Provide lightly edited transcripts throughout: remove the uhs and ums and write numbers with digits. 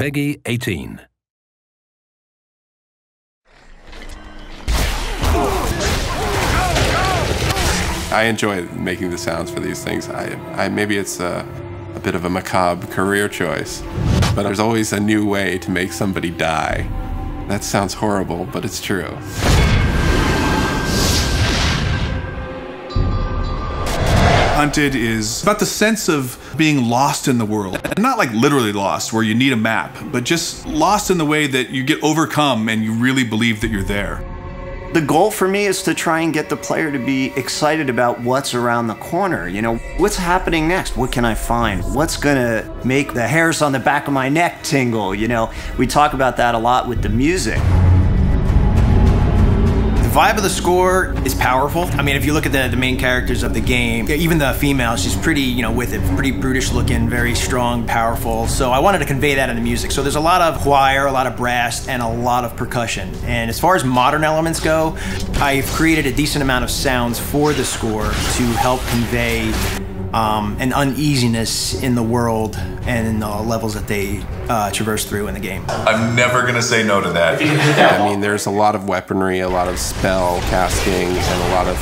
Peggy 18. I enjoy making the sounds for these things. Maybe it's a bit of a macabre career choice, but there's always a new way to make somebody die. That sounds horrible, but it's true. Hunted is about the sense of being lost in the world. And not like literally lost, where you need a map, but just lost in the way that you get overcome and you really believe that you're there. The goal for me is to try and get the player to be excited about what's around the corner. You know, what's happening next? What can I find? What's gonna make the hairs on the back of my neck tingle? You know, we talk about that a lot with the music. The vibe of the score is powerful. I mean, if you look at the main characters of the game, even the female, she's pretty, you know, with it, pretty brutish looking, very strong, powerful. So I wanted to convey that in the music. So there's a lot of choir, a lot of brass, and a lot of percussion. And as far as modern elements go, I've created a decent amount of sounds for the score to help convey an uneasiness in the world and in the levels that they traverse through in the game. I'm never gonna say no to that. I mean, there's a lot of weaponry, a lot of spell casting, and a lot of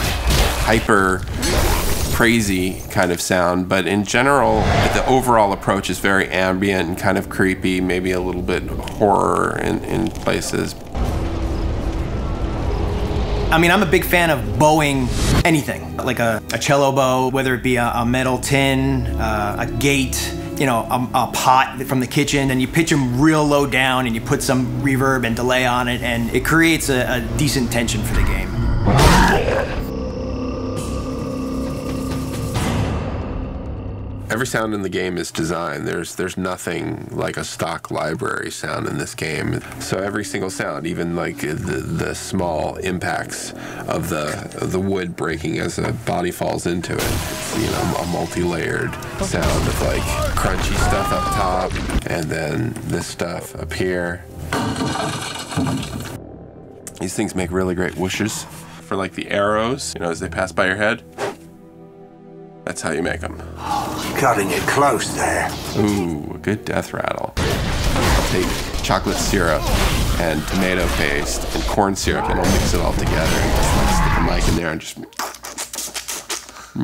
hyper crazy kind of sound, but in general, the overall approach is very ambient and kind of creepy, maybe a little bit horror in places. I mean, I'm a big fan of bowing anything, like a cello bow, whether it be a metal tin, a gate, you know, a pot from the kitchen, and you pitch them real low down and you put some reverb and delay on it, and it creates a decent tension for the game. Every sound in the game is designed. There's nothing like a stock library sound in this game. So every single sound, even like the small impacts of the wood breaking as a body falls into it, it's, you know, a multi-layered sound of like crunchy stuff up top and then this stuff up here. These things make really great whooshes for like the arrows, you know, as they pass by your head. That's how you make them. Cutting it close there. Ooh, a good death rattle. I'll take chocolate syrup and tomato paste and corn syrup and I'll mix it all together and just like stick a mic in there and just,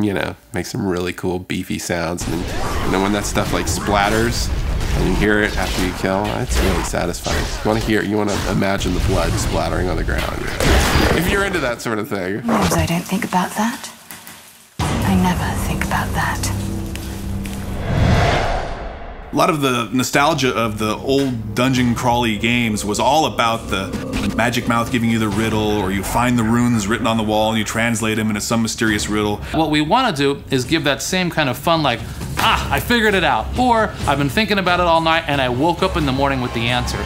you know, make some really cool beefy sounds. And then when that stuff like splatters and you hear it after you kill, it's really satisfying. You want to imagine the blood splattering on the ground. If you're into that sort of thing. Sometimes I don't think about that. I never think about that. A lot of the nostalgia of the old dungeon crawly games was all about the magic mouth giving you the riddle, or you find the runes written on the wall and you translate them into some mysterious riddle. What we want to do is give that same kind of fun, like, ah, I figured it out, or I've been thinking about it all night and I woke up in the morning with the answer.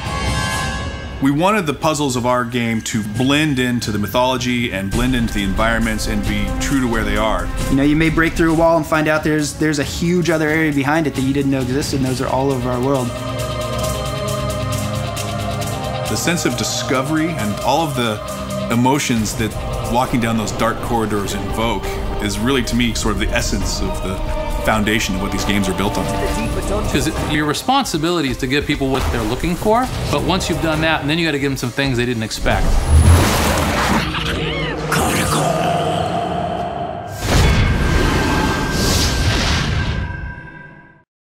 We wanted the puzzles of our game to blend into the mythology and blend into the environments and be true to where they are. You know, you may break through a wall and find out there's a huge other area behind it that you didn't know existed, and those are all over our world. The sense of discovery and all of the emotions that walking down those dark corridors invoke is really, to me, sort of the essence of the foundation of what these games are built on. Because your responsibility is to give people what they're looking for, but once you've done that, and then you got to give them some things they didn't expect.